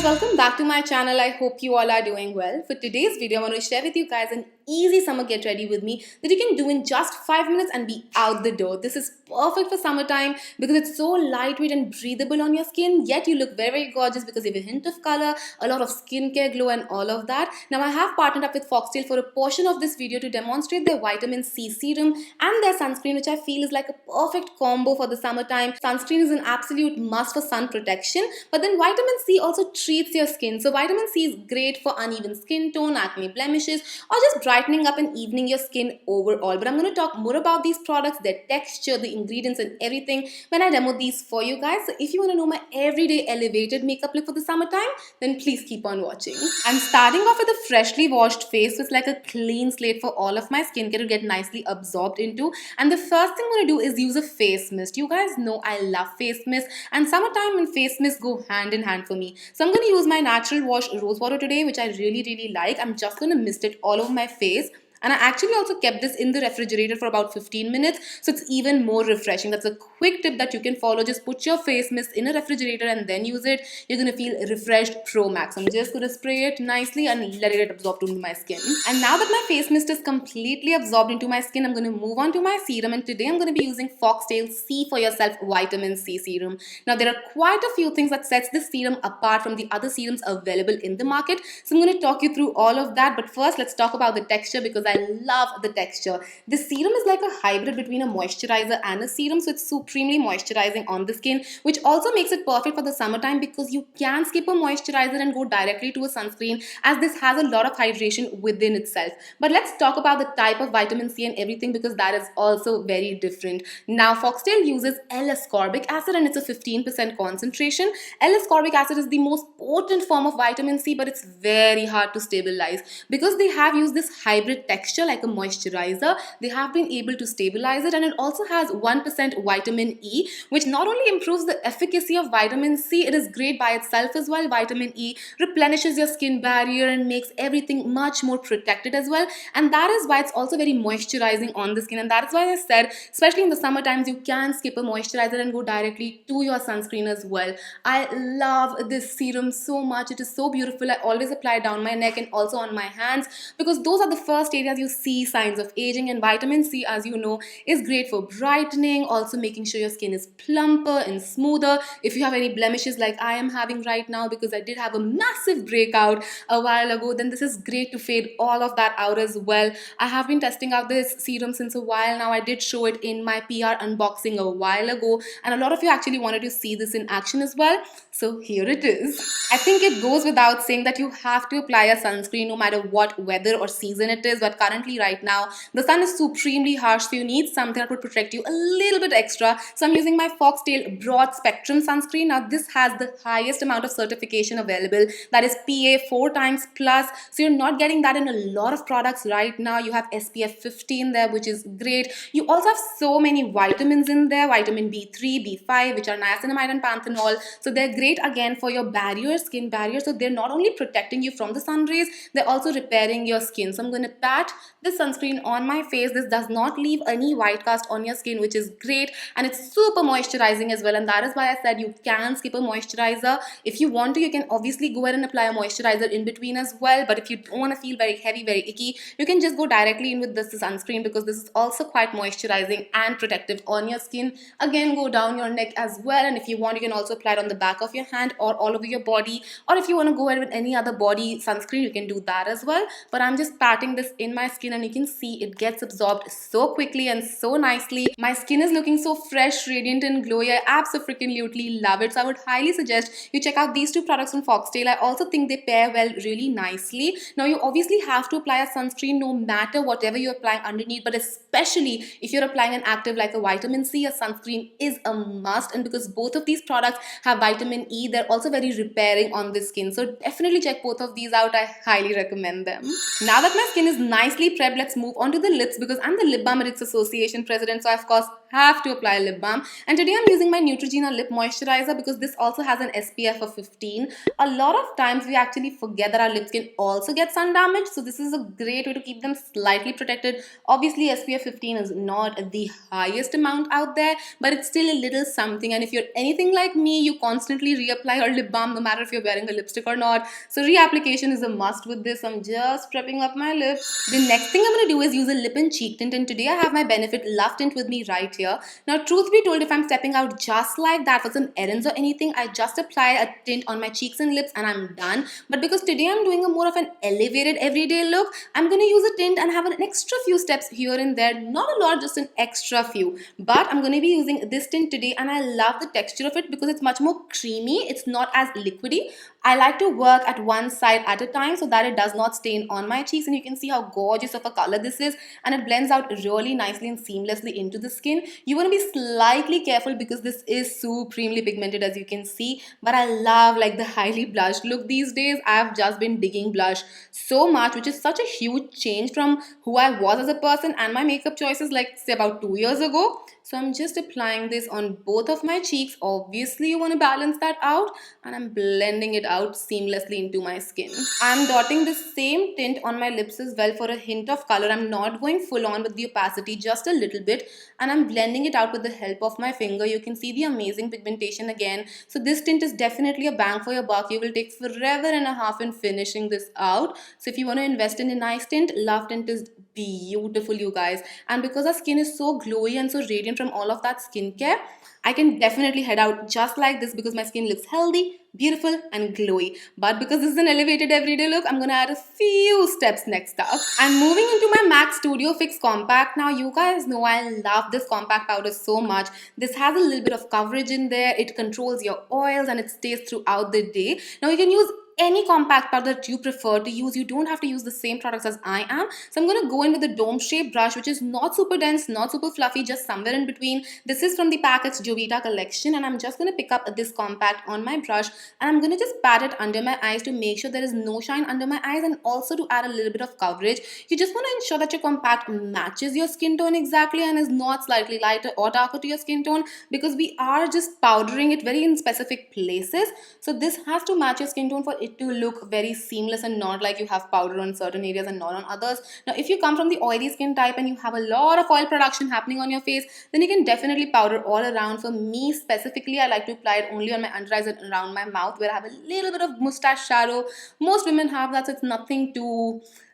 guys, welcome back to my channel. I hope you all are doing well. For today's video, I want to share with you guys an easy summer get ready with me that you can do in just 5 minutes and be out the door. This is perfect for summertime because it's so lightweight and breathable on your skin, yet you look very, very gorgeous because you have a hint of color, a lot of skincare glow and all of that. Now I have partnered up with Foxtale for a portion of this video to demonstrate their vitamin C serum and their sunscreen, which I feel is like a perfect combo for the summertime. Sunscreen is an absolute must for sun protection, but then vitamin C also treats your skin. So vitamin C is great for uneven skin tone, acne blemishes, or just brightening up and evening your skin overall. But I'm going to talk more about these products, their texture, the ingredients and everything when I demo these for you guys. So if you want to know my everyday elevated makeup look for the summertime, then please keep on watching. I'm starting off with a freshly washed face with like a clean slate for all of my skincare to get nicely absorbed into. And the first thing I'm going to do is use a face mist. You guys know I love face mist, and summertime and face mist go hand in hand for me. So I'm going to use my natural wash rose water today, which I really like. I'm just going to mist it all over my face. And I actually also kept this in the refrigerator for about 15 minutes, so it's even more refreshing. That's a quick tip that you can follow. Just put your face mist in a refrigerator and then use it. You're going to feel refreshed pro max. I'm just going to spray it nicely and let it get absorbed into my skin. And now that my face mist is completely absorbed into my skin, I'm going to move on to my serum. And today I'm going to be using Foxtale See For Yourself Vitamin C Serum. Now there are quite a few things that sets this serum apart from the other serums available in the market. So I'm going to talk you through all of that. But first, let's talk about the texture because I love the texture. This serum is like a hybrid between a moisturizer and a serum, so it's supremely moisturizing on the skin, which also makes it perfect for the summertime because you can skip a moisturizer and go directly to a sunscreen, as this has a lot of hydration within itself. But let's talk about the type of vitamin C and everything because that is also very different. Now Foxtale uses L-ascorbic acid and it's a 15% concentration. L-ascorbic acid is the most potent form of vitamin C, but it's very hard to stabilize. Because they have used this hybrid texture like a moisturizer, they have been able to stabilize it, and it also has 1% vitamin E, which not only improves the efficacy of vitamin C, it is great by itself as well. Vitamin E replenishes your skin barrier and makes everything much more protected as well, and that is why it's also very moisturizing on the skin. And that is why I said, especially in the summer times, you can skip a moisturizer and go directly to your sunscreen as well. I love this serum so much. It is so beautiful. I always apply it down my neck and also on my hands because those are the first areas you see signs of aging, and vitamin C, as you know, is great for brightening, also making sure your skin is plumper and smoother. If you have any blemishes like I am having right now, because I did have a massive breakout a while ago, then this is great to fade all of that out as well. I have been testing out this serum since a while now. I did show it in my PR unboxing a while ago, and a lot of you actually wanted to see this in action as well, so here it is. I think it goes without saying that you have to apply a sunscreen no matter what weather or season it is, but currently right now the sun is supremely harsh, so you need something that would protect you a little bit extra. So I'm using my Foxtale broad spectrum sunscreen. Now this has the highest amount of certification available, that is PA 4 times plus, so you're not getting that in a lot of products right now. You have SPF 15 there, which is great. You also have so many vitamins in there, vitamin B3, B5, which are niacinamide and panthenol, so they're great again for your barrier, skin barrier. So they're not only protecting you from the sun rays, they're also repairing your skin. So I'm going to pat this sunscreen on my face. This does not leave any white cast on your skin, which is great, and it's super moisturizing as well. And that is why I said you can skip a moisturizer. If you want to, you can obviously go ahead and apply a moisturizer in between as well, but if you don't want to feel very heavy, very icky, you can just go directly in with this sunscreen because this is also quite moisturizing and protective on your skin. Again, go down your neck as well, and if you want, you can also apply it on the back of your hand or all over your body, or if you want to go ahead with any other body sunscreen, you can do that as well. But I'm just patting this in my skin, and you can see it gets absorbed so quickly and so nicely. My skin is looking so fresh, radiant and glowy. I absolutely love it. So I would highly suggest you check out these two products from Foxtale. I also think they pair well really nicely. Now you obviously have to apply a sunscreen no matter whatever you're applying underneath, but especially if you're applying an active like a vitamin C, a sunscreen is a must. And because both of these products have vitamin E, they're also very repairing on the skin. So definitely check both of these out. I highly recommend them. Now that my skin is nicely prepped, let's move on to the lips because I'm the Lip Balm Addicts Association president, so I of course have to apply lip balm. And today I'm using my Neutrogena Lip Moisturiser because this also has an SPF of 15. A lot of times we actually forget that our lips can also get sun damage, so this is a great way to keep them slightly protected. Obviously SPF 15 is not the highest amount out there, but it's still a little something, and if you're anything like me, you constantly reapply your lip balm no matter if you're wearing a lipstick or not. So reapplication is a must with this. I'm just prepping up my lips. The next thing I'm going to do is use a lip and cheek tint, and today I have my Benefit Love Tint with me right here. Now truth be told, if I'm stepping out just like that for some errands or anything, I just apply a tint on my cheeks and lips and I'm done. But because today I'm doing a more of an elevated everyday look, I'm going to use a tint and have an extra few steps here and there. Not a lot, just an extra few. But I'm going to be using this tint today, and I love the texture of it because it's much more creamy. It's not as liquidy. I like to work at one side at a time so that it does not stain on my cheeks, and you can see how gorgeous of a color this is, and it blends out really nicely and seamlessly into the skin. You want to be slightly careful because this is supremely pigmented, as you can see, but I love like the highly blushed look these days. I've just been digging blush so much, which is such a huge change from who I was as a person and my makeup choices like say about 2 years ago. So I'm just applying this on both of my cheeks. Obviously you want to balance that out, and I'm blending it out seamlessly into my skin. I'm dotting the same tint on my lips as well for a hint of color. I'm not going full on with the opacity, just a little bit, and I'm blending it out with the help of my finger. You can see the amazing pigmentation again. So this tint is definitely a bang for your buck. You will take forever and a half in finishing this out. So if you want to invest in a nice tint, Love Tint is beautiful, you guys. And because our skin is so glowy and so radiant from all of that skincare, I can definitely head out just like this because my skin looks healthy, beautiful and glowy. But because this is an elevated everyday look, I'm going to add a few steps next up. I'm moving into my MAC Studio Fix Compact. Now you guys know I love this compact powder so much. This has a little bit of coverage in there. It controls your oils and it stays throughout the day. Now you can use any compact powder that you prefer to use. You don't have to use the same products as I am. So I'm going to go in with a dome shaped brush, which is not super dense, not super fluffy, just somewhere in between. This is from the Packets Joie collection, and I'm just going to pick up this compact on my brush, and I'm going to just pat it under my eyes to make sure there is no shine under my eyes, and also to add a little bit of coverage. You just want to ensure that your compact matches your skin tone exactly and is not slightly lighter or darker to your skin tone, because we are just powdering it very in specific places. So this has to match your skin tone for it to look very seamless and not like you have powder on certain areas and not on others. Now if you come from the oily skin type and you have a lot of oil production happening on your face, then you can definitely powder all around. For me specifically, I like to apply it only on my under eyes and around my mouth where I have a little bit of mustache shadow. Most women have that, so it's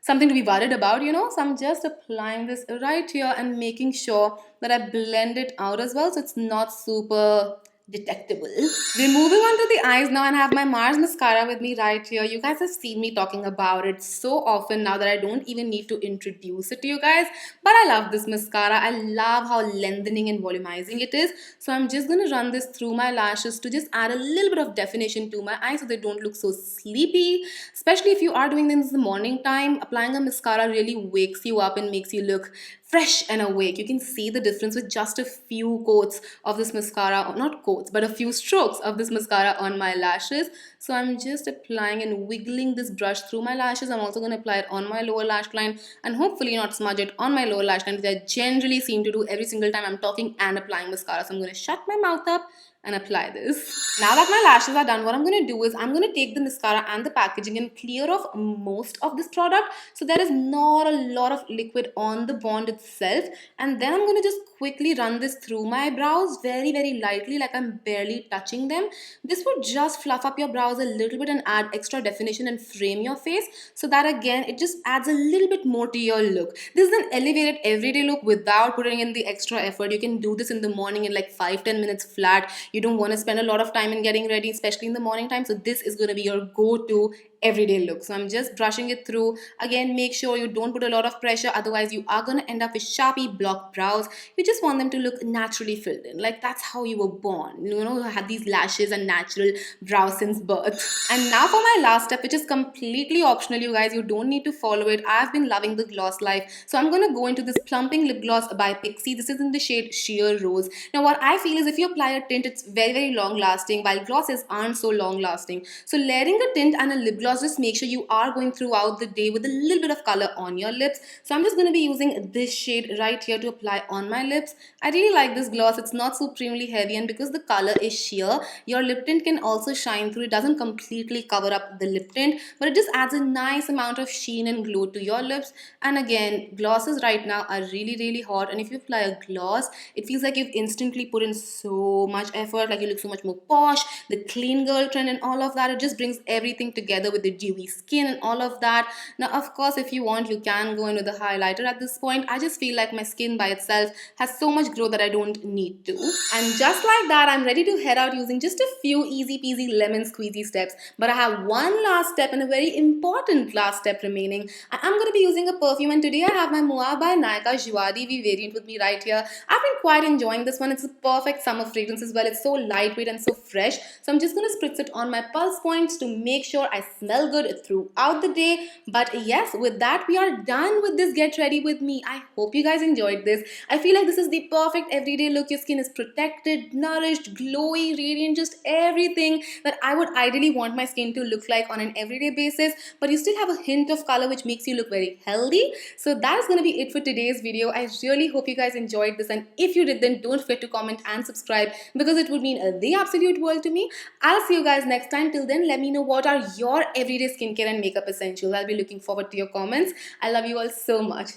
something to be worried about, you know. So I'm just applying this right here and making sure that I blend it out as well so it's not super detectable. We're moving on to the eyes now, and I have my Mars mascara with me right here. You guys have seen me talking about it so often now that I don't even need to introduce it to you guys. But I love this mascara. I love how lengthening and volumizing it is. So I'm just going to run this through my lashes to just add a little bit of definition to my eyes so they don't look so sleepy. Especially if you are doing this in the morning time, applying a mascara really wakes you up and makes you look fresh and awake. You can see the difference with just a few coats of this mascara, or not coats, but a few strokes of this mascara on my lashes. So I'm just applying and wiggling this brush through my lashes. I'm also going to apply it on my lower lash line and hopefully not smudge it on my lower lash line, which I generally seem to do every single time I'm talking and applying mascara. So I'm going to shut my mouth up and apply this. Now that my lashes are done, what I'm going to do is I'm going to take the mascara and the packaging and clear off most of this product so there is not a lot of liquid on the bond itself, and then I'm going to just quickly run this through my brows very lightly, like I'm barely touching them. This would just fluff up your brows a little bit and add extra definition and frame your face, so that again it just adds a little bit more to your look. This is an elevated everyday look without putting in the extra effort. You can do this in the morning in like 5-10 minutes flat. You don't want to spend a lot of time in getting ready, especially in the morning time. So this is going to be your go-to everyday look. So I'm just brushing it through. Again, make sure you don't put a lot of pressure, otherwise you are going to end up with sharpie blocked brows. You just want them to look naturally filled in, like that's how you were born, you know, you had these lashes and natural brows since birth. And now for my last step, which is completely optional, you guys, you don't need to follow it. I've been loving the gloss life, so I'm going to go into this Plumping lip gloss by Pixi. This is in the shade Sheer Rose. Now what I feel is if you apply a tint, it's very long lasting, while glosses aren't so long lasting. So layering a tint and a lip gloss gloss, just make sure you are going throughout the day with a little bit of color on your lips. So I'm just going to be using this shade right here to apply on my lips. I really like this gloss. It's not supremely heavy, and because the color is sheer, your lip tint can also shine through. It doesn't completely cover up the lip tint, but it just adds a nice amount of sheen and glow to your lips. And again, glosses right now are really hot, and if you apply a gloss, it feels like you've instantly put in so much effort, like you look so much more posh. The clean girl trend and all of that, it just brings everything together with the dewy skin and all of that. Now of course, if you want, you can go in with a highlighter at this point. I just feel like my skin by itself has so much glow that I don't need to. And just like that, I'm ready to head out using just a few easy peasy lemon squeezy steps. But I have one last step, and a very important last step remaining. I'm going to be using a perfume, and today I have my Moa by Nykaa Joie variant with me right here. I've been quite enjoying this one. It's a perfect summer fragrance as well. It's so lightweight and so fresh. So I'm just going to spritz it on my pulse points to make sure I smell good throughout the day. But yes, with that, we are done with this Get Ready With Me. I hope you guys enjoyed this. I feel like this is the perfect everyday look. Your skin is protected, nourished, glowy, radiant, just everything that I would ideally want my skin to look like on an everyday basis. But you still have a hint of color which makes you look very healthy. So that's going to be it for today's video. I really hope you guys enjoyed this, and if you did, then don't forget to comment and subscribe, because it would mean the absolute world to me. I'll see you guys next time. Till then, let me know what are your everyday skincare and makeup essentials. I'll be looking forward to your comments. I love you all so much.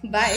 Bye.